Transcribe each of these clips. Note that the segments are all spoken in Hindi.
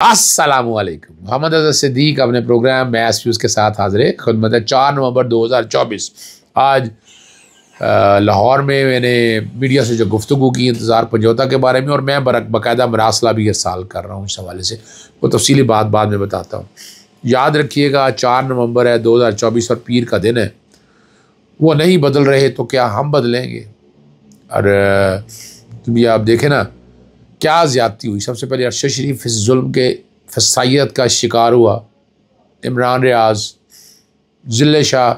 अस्सलामुअलैकुम। मोहम्मद अज़हर सिद्दीक अपने प्रोग्राम मैथ व्यूज़ के साथ हाजिर है। खिदमत है 4 नवंबर 2024। आज लाहौर में मैंने मीडिया से जो गुफ्तगू की इंतज़ार पंजौता के बारे में, और मैं बाकायदा मरासला भी इरसाल कर रहा हूँ इस हवाले से, वो तफसीली बात बाद में बताता हूँ। याद रखिएगा 4 नवंबर है 2024 और पीर का दिन है। वो नहीं बदल रहे तो क्या हम बदलेंगे? और तुम आप देखें ना क्या ज़्यादती हुई। सबसे पहले अरशद शरीफ इस जुल्म के फसाइयत का शिकार हुआ। इमरान रियाज, जिले शाह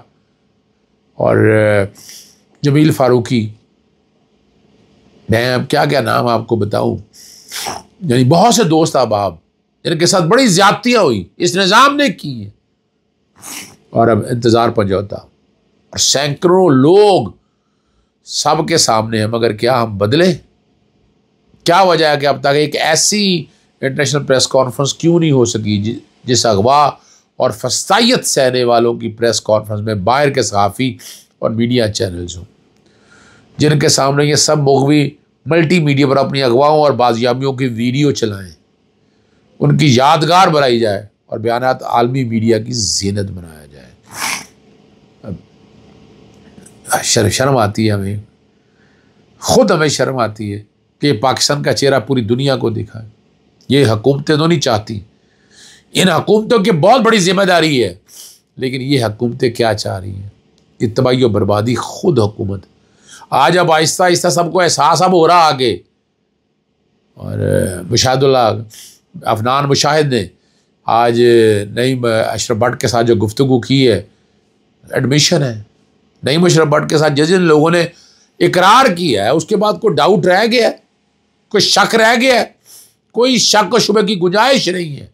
और जमील फ़ारूकी, मैं अब क्या क्या नाम आपको बताऊं, यानी बहुत से दोस्त अहबाब जिनके साथ बड़ी ज़्यादतियाँ हुई इस निज़ाम ने की हैं। और अब इंतज़ार पंजौता और सैकड़ों लोग सब के सामने हैं, मगर क्या हम बदले? क्या वजह है कि अब तक एक ऐसी इंटरनेशनल प्रेस कॉन्फ्रेंस क्यों नहीं हो सकी जिस अगवा और फसाइयत सहने वालों की प्रेस कॉन्फ्रेंस में बाहर के सहाफ़ी और मीडिया चैनल्स हों, जिनके सामने ये सब मुग़वी मल्टी मीडिया पर अपनी अगवाओं और बाजियाबियों की वीडियो चलाएं, उनकी यादगार बनाई जाए और बयानात आलमी मीडिया की ज़ीनत बनाया जाए। शर्म आती है हमें, ख़ुद हमें शर्म आती है कि पाकिस्तान का चेहरा पूरी दुनिया को दिखाए। ये हुकूमतें तो नहीं चाहती, इन हुकूमतों की बहुत बड़ी जिम्मेदारी है, लेकिन ये हुकूमतें क्या चाह रही हैं? इत्तबाई और बर्बादी खुद हुकूमत। आज अब आहिस्ता आहिस्ता सबको एहसास अब हो रहा आगे। और मुशाहिदुल्लाह अफनान मुशाहिद ने आज नईम अशरफ भट्ट के साथ जो गुफ्तगू की है, एडमिशन है। नईम अशरफ भट्ट के साथ जिन जिन लोगों ने इकरार किया है उसके बाद कोई डाउट रह गया है, कोई शक रह गया है? कोई शक और शुबे की गुंजाइश नहीं है।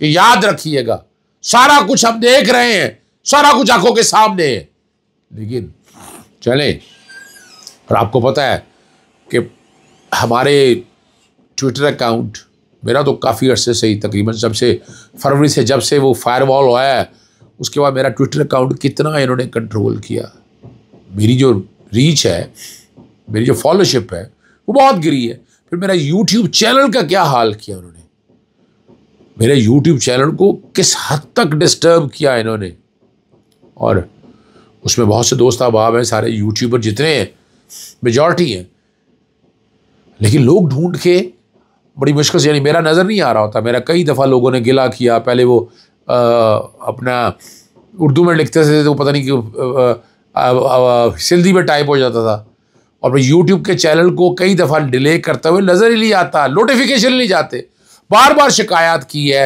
ये याद रखिएगा, सारा कुछ हम देख रहे हैं, सारा कुछ आंखों के सामने है। लेकिन चले, और आपको पता है कि हमारे ट्विटर अकाउंट, मेरा तो काफ़ी अरसे से ही, तकरीबन जब से फरवरी से जब से वो फायरवॉल हुआ है उसके बाद मेरा ट्विटर अकाउंट कितना इन्होंने कंट्रोल किया। मेरी जो रीच है, मेरी जो फॉलोशिप है वो बहुत गिरी है। फिर मेरा यूट्यूब चैनल का क्या हाल किया उन्होंने, मेरे यूट्यूब चैनल को किस हद तक डिस्टर्ब किया इन्होंने। और उसमें बहुत से दोस्त अहबाब हैं, सारे यूट्यूबर जितने हैं मेजॉरिटी हैं, लेकिन लोग ढूंढ के बड़ी मुश्किल से, यानी मेरा नज़र नहीं आ रहा होता। मेरा कई दफ़ा लोगों ने गिला किया। पहले वो अपना उर्दू में लिखते थे तो पता नहीं क्यों सिंधी में टाइप हो जाता था, और मैं यूट्यूब के चैनल को कई दफ़ा डिले करते हुए नज़र ही नहीं आता, नोटिफिकेशन नहीं जाते। बार बार शिकायत की है,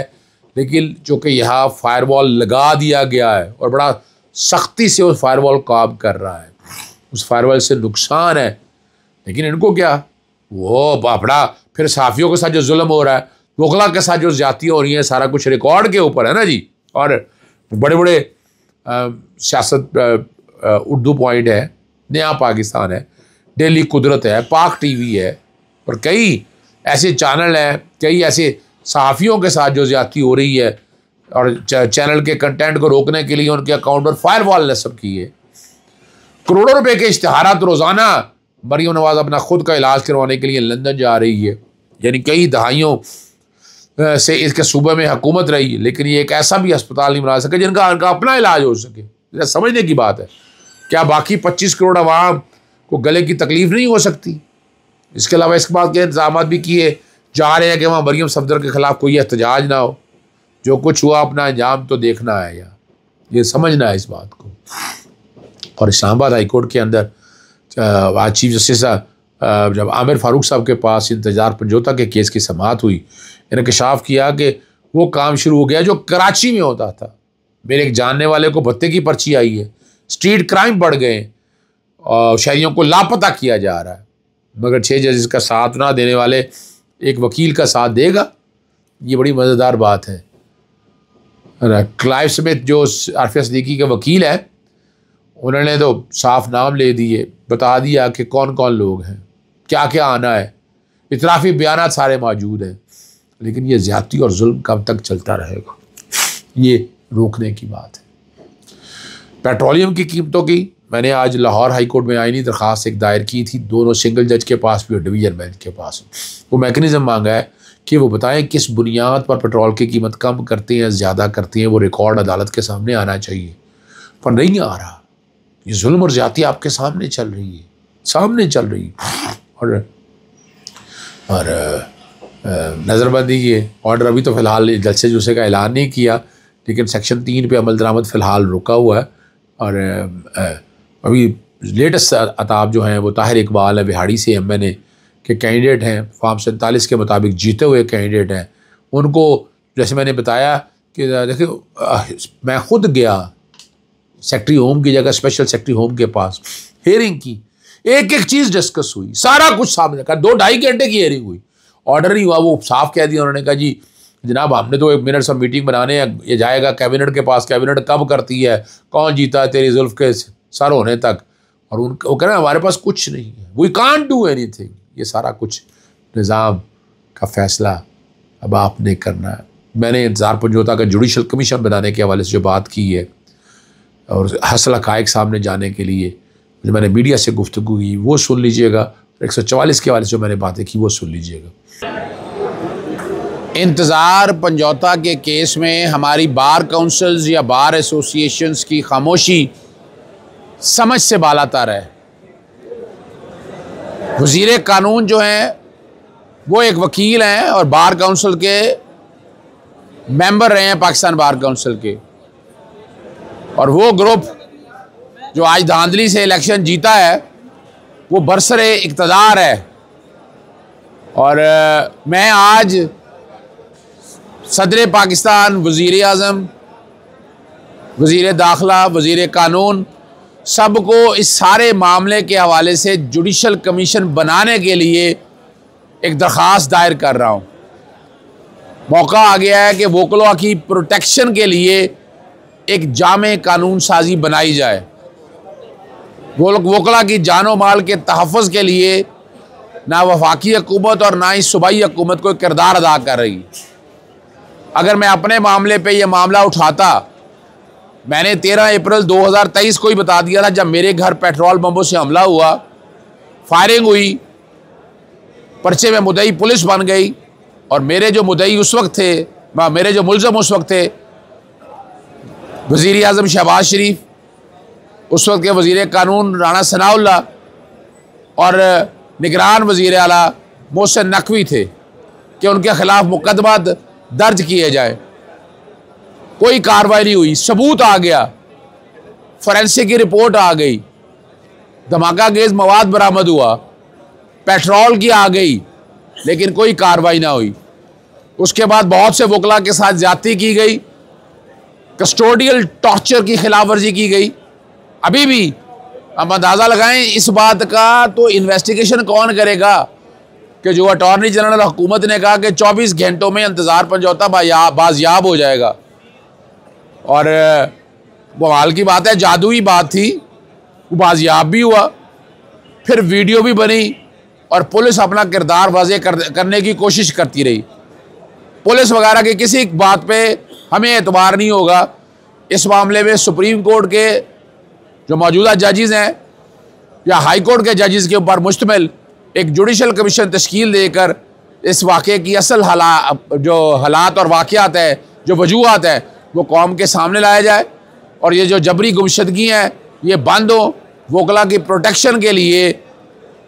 लेकिन चूँकि यहाँ फायरवॉल लगा दिया गया है और बड़ा सख्ती से उस फायरवॉल काम कर रहा है, उस फायरवॉल से नुकसान है। लेकिन इनको क्या, वो अपना फिर सहाफ़ियों के साथ जो जुल्म हो रहा है, वकला के साथ जो ज़्यादतियाँ हो रही हैं, सारा कुछ रिकॉर्ड के ऊपर है ना जी। और बड़े बड़े सियासत उर्दू पॉइंट है, नया पाकिस्तान है, डेली कुदरत है, पाक टीवी है, और कई ऐसे चैनल हैं, कई ऐसे सहाफ़ियों के साथ जो ज़्यादती हो रही है, और चैनल के कंटेंट को रोकने के लिए उनके अकाउंट पर फायरवॉल नस्ब की है। करोड़ों रुपए के इश्तिहारात रोज़ाना मरियम नवाज़ अपना खुद का इलाज करवाने के लिए लंदन जा रही है। यानी कई दहाइयों से इसके सूबे में हुकूमत रही, लेकिन ये एक ऐसा भी अस्पताल नहीं बना सके जिनका अपना इलाज हो सके। समझने की बात है, क्या बाकी 25 करोड़ अवाम को गले की तकलीफ नहीं हो सकती? इसके अलावा इसके बाद के इंतजाम भी किए जा रहे हैं कि वहाँ मरियम सफदर के ख़िलाफ़ कोई एहतजाज ना हो। जो कुछ हुआ अपना अंजाम तो देखना है, या ये समझना है इस बात को। और इस्लामाबाद हाई कोर्ट के अंदर आज चीफ जस्टिस जब आमिर फारूक साहब के पास इंतजार पंजौता के केस की समाअत हुई, इन्होंने इंकशाफ किया कि वो काम शुरू हो गया जो कराची में होता था। मेरे एक जानने वाले को भत्ते की पर्ची आई है, स्ट्रीट क्राइम बढ़ गए और शहरियों को लापता किया जा रहा है, मगर 6 जजेस का साथ ना देने वाले एक वकील का साथ देगा। ये बड़ी मज़ेदार बात है। क्लाइव स्मिथ जो आरफिया सिद्दीकी के वकील है, उन्होंने तो साफ नाम ले दिए, बता दिया कि कौन कौन लोग हैं, क्या क्या आना है, इतराफ़ी बयानात सारे मौजूद हैं। लेकिन ये ज़्यादती और जुल्म कब तक चलता रहेगा, ये रोकने की बात है। पेट्रोलियम की कीमतों की मैंने आज लाहौर हाई कोर्ट में आईनी दरख्वास्त एक दायर की थी, दोनों सिंगल जज के पास भी और डिवीज़न बेंच के पास। वो मैकेनिज़्म मांगा है कि वो बताएं किस बुनियाद पर पेट्रोल की कीमत कम करती हैं, ज़्यादा करती हैं। वो रिकॉर्ड अदालत के सामने आना चाहिए, पर नहीं आ रहा। ये जुल्म और ज़्यादती आपके सामने चल रही है, सामने चल रही है। और नज़रबंदी के ऑर्डर अभी तो फ़िलहाल जलसे जुलसे का ऐलान नहीं किया, लेकिन सेक्शन 3 पे अमल दरामद फ़िलहाल रुका हुआ है। और अभी लेटेस्ट अताब जो हैं वो ताहिर इकबाल है बिहाड़ी से, MNA के कैंडिडेट हैं, फॉर्म 47 के मुताबिक जीते हुए कैंडिडेट हैं। उनको जैसे मैंने बताया कि देखिए मैं ख़ुद गया सेक्रेटरी होम की जगह स्पेशल सेक्रेटरी होम के पास, हेयरिंग की, एक एक चीज़ डिस्कस हुई, सारा कुछ सामने का, 2-2.5 घंटे की हेयरिंग हुई। ऑर्डर नहीं हुआ, वो साफ कह दिया उन्होंने कहा जी जनाब हमने तो 1 मिनट सब मीटिंग बनाने हैं, ये जाएगा कैबिनेट के पास, कैबिनेट कब करती है, कौन जीता तेरी जुल्फ के सर होने तक। और वो कह रहे हैं हमारे पास कुछ नहीं है, वी कांट डू एनीथिंग। ये सारा कुछ निज़ाम का फैसला अब आपने करना है। मैंने इंतज़ार पंजोता का जुडिशल कमीशन बनाने के हवाले से जो बात की है और हसल हक़ाइक़ सामने जाने के लिए जो मैंने मीडिया से गुफ्तगू की वो सुन लीजिएगा, 144 के हवाले से जो मैंने बातें की वो सुन लीजिएगा। इंतज़ार पंजौता के केस में हमारी बार काउंसिल्स या बार एसोसिएशंस की खामोशी समझ से बालातर है। वज़ीर कानून जो हैं वो एक वकील हैं और बार काउंसिल के मेंबर रहे हैं पाकिस्तान बार काउंसिल के, और वो ग्रुप जो आज धांधली से इलेक्शन जीता है वो बरसरे इक़्तिदार है। और मैं आज सदर पाकिस्तान, वज़ीर आज़म, वज़ीर दाखिला, वज़ीर कानून सबको इस सारे मामले के हवाले से जुडिशल कमीशन बनाने के लिए एक दरख्वास्त दायर कर रहा हूँ। मौका आ गया है कि वोकलों की प्रोटेक्शन के लिए एक जामे कानून साजी बनाई जाए। वोकला की जानो माल के तहफ़्फ़ुज़ के लिए ना वफाकी हुकूमत और ना ही सूबाई हुकूमत कोई किरदार अदा कर रही। अगर मैं अपने मामले पे ये मामला उठाता, मैंने 13 अप्रैल 2023 को ही बता दिया था जब मेरे घर पेट्रोल बम्बों से हमला हुआ, फायरिंग हुई, पर्चे में मुद्दई पुलिस बन गई और मेरे जो मुद्दई उस वक्त थे, मेरे जो मुलज़म उस वक्त थे वज़ीर आज़म शहबाज शरीफ, उस वक्त के वज़ीर कानून राना सनाउल्लाह और निगरान वज़ीर आला मोहसिन नकवी थे कि उनके ख़िलाफ़ मुकदमा दर्ज किए जाए। कोई कार्रवाई नहीं हुई। सबूत आ गया, फोरेंसिक की रिपोर्ट आ गई, धमाका गेज मवाद बरामद हुआ, पेट्रोल की आ गई, लेकिन कोई कार्रवाई ना हुई। उसके बाद बहुत से वकला के साथ ज्यादती की गई, कस्टोडियल टॉर्चर की खिलाफ वर्जी की गई। अभी भी हम अंदाज़ा लगाएं इस बात का, तो इन्वेस्टिगेशन कौन करेगा कि जो अटॉर्नी जनरल हुकूमत ने कहा कि 24 घंटों में इंतज़ार पंजौता बाजियाब हो जाएगा। और बवाल की बात है, जादुई बात थी, वो बाजियाब भी हुआ, फिर वीडियो भी बनी और पुलिस अपना किरदार वाज़े करने की कोशिश करती रही। पुलिस वगैरह की किसी बात पे हमें एतबार नहीं होगा। इस मामले में सुप्रीम कोर्ट के जो मौजूदा जजेस हैं या हाई कोर्ट के जजेस के ऊपर मुश्तमिल एक जुडिशल कमीशन तश्कील देकर इस वाक़े की असल जो हालात और वाक़यात है, जो वजूहात है, वो कौम के सामने लाया जाए और ये जो जबरी गुमशदगी हैं ये बंद हो। वकला की प्रोटेक्शन के लिए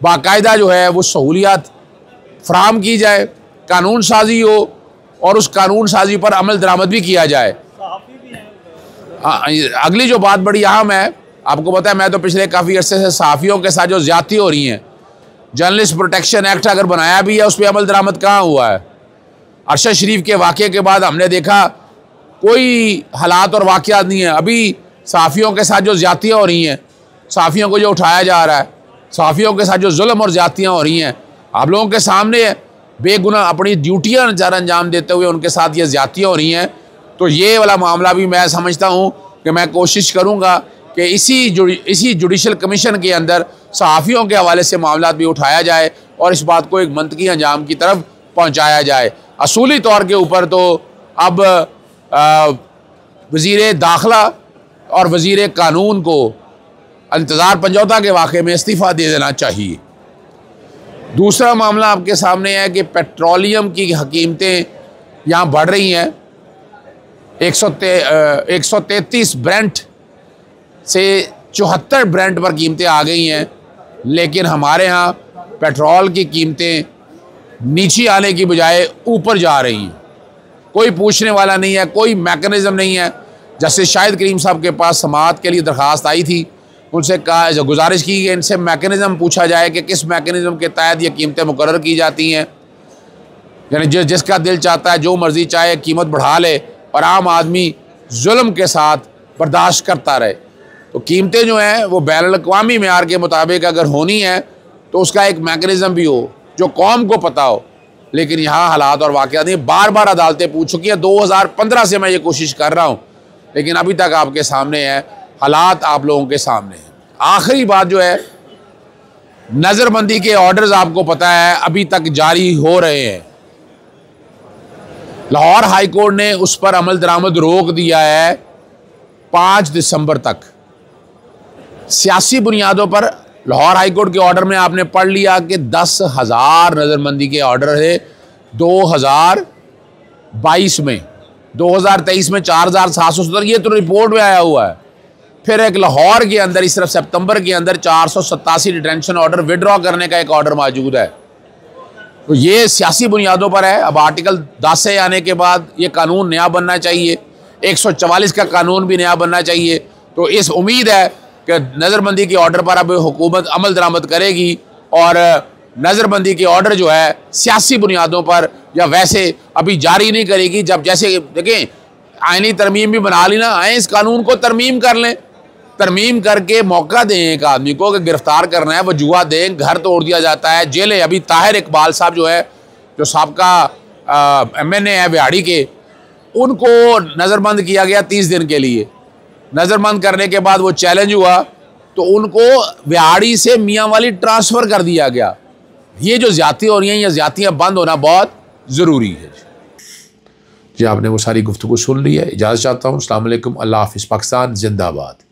बाकायदा जो है वो सहूलियात फराहम की जाए, कानून साजी हो और उस कानून साजी पर अमल दरामद भी किया जाए। अगली जो बात बड़ी अहम है, आपको पता है मैं तो पिछले काफ़ी अर्से से सहाफ़ियों के साथ जो ज़्यादती हो रही हैं, जर्नलिस्ट प्रोटेक्शन एक्ट अगर बनाया भी है उस पर अमल दरामद कहाँ हुआ है। अरशद शरीफ के वाक़े के बाद हमने देखा कोई हालात और वाक़यात नहीं है। अभी सहाफ़ियों के साथ जो ज़्यादतियाँ हो रही हैं, सहाफ़ियों को जो उठाया जा रहा है, सहाफ़ियों के साथ जो जुल्म और ज़्यादतियाँ हो रही हैं, आप लोगों के सामने बेगुनाह अपनी ड्यूटियाँ अंजाम देते हुए उनके साथ ये ज़्यादतियाँ हो रही हैं। तो ये वाला मामला भी मैं समझता हूँ कि मैं कोशिश करूँगा कि इसी जुडिशल कमीशन के अंदर सहाफ़ियों के हवाले से मामला भी उठाया जाए और इस बात को एक मंतकी अंजाम की तरफ पहुँचाया जाए। असूली तौर के ऊपर तो अब वज़ीर दाखिला और वज़ीर कानून को इंतज़ार पंजौता के वाक़े में इस्तीफ़ा दे देना चाहिए। दूसरा मामला आपके सामने है कि पेट्रोलियम की कीमतें यहाँ बढ़ रही हैं। 133 ब्रेंट से 74 ब्रेंट पर कीमतें आ गई हैं, लेकिन हमारे यहाँ पेट्रोल की कीमतें नीचे आने की बजाय ऊपर जा रही हैं। कोई पूछने वाला नहीं है, कोई मैकेनिज़्म नहीं है। जैसे शाहिद करीम साहब के पास समाअत के लिए दरख्वास्त आई थी, उनसे कहा, जो गुजारिश की कि इनसे मैकेनिज़्म पूछा जाए कि किस मैकेनिज़्म के तहत ये कीमतें मुकर्रर की जाती हैं। यानी जिसका दिल चाहता है जो मर्ज़ी चाहे कीमत बढ़ा ले और आम आदमी जुल्म के साथ बर्दाश्त करता रहे। तो कीमतें जो हैं वो बैनुल-अक़वामी मेयार के मुताबिक अगर होनी है तो उसका एक मैकेनिज़्म भी हो जो कौम को पता हो। लेकिन यहाँ हालात और वाक़यात नहीं, बार बार अदालतें पूछ चुकी हैं। 2015 से मैं ये कोशिश कर रहा हूँ, लेकिन अभी तक आपके सामने है, हालात आप लोगों के सामने हैं। आखिरी बात जो है, नज़रबंदी के ऑर्डर्स आपको पता है अभी तक जारी हो रहे हैं। लाहौर हाई कोर्ट ने उस पर अमल दरामद रोक दिया है 5 दिसंबर तक। सियासी बुनियादों पर लाहौर हाई कोर्ट के ऑर्डर में आपने पढ़ लिया कि 10,000 नज़रबंदी के ऑर्डर है 2022 में, 2023 में 4,770, ये तो रिपोर्ट में आया हुआ है। फिर एक लाहौर के अंदर इस तरफ सितंबर के अंदर 487 डिटेंशन ऑर्डर विड्रॉ करने का एक ऑर्डर मौजूद है। तो ये सियासी बुनियादों पर है। अब आर्टिकल 10 से आने के बाद ये कानून नया बनना चाहिए, 144 का कानून भी नया बनना चाहिए। तो इस उम्मीद है कि नज़रबंदी के ऑर्डर पर अब हुकूमत अमल दरामद करेगी और नज़रबंदी के ऑर्डर जो है सियासी बुनियादों पर या वैसे अभी जारी नहीं करेगी। जब जैसे देखें आईनी तरमीम भी बना ली ना, आए इस कानून को तरमीम कर लें, तरमीम करके मौका दें एक आदमी को कि गिरफ्तार करना है, वजूहा दें, घर तोड़ दिया जाता है, जेलें। अभी ताहिर इकबाल साहब जो है, जो साबका MNA है बिहाड़ी के, उनको नज़रबंद किया गया 30 दिन के लिए। नज़रबंद करने के बाद वो चैलेंज हुआ तो उनको बिहाड़ी से मियाँ वाली ट्रांसफ़र कर दिया गया। ये जो ज़्यादती हो रही हैं, ये ज़्यादतियाँ बंद होना बहुत ज़रूरी है। जी आपने वो सारी गुफ्तगू सुन ली है। इजाज़त चाहता हूँ। अस्सलाम वालेकुम, अल्लाह हाफ़िज़। पाकिस्तान जिंदाबाद।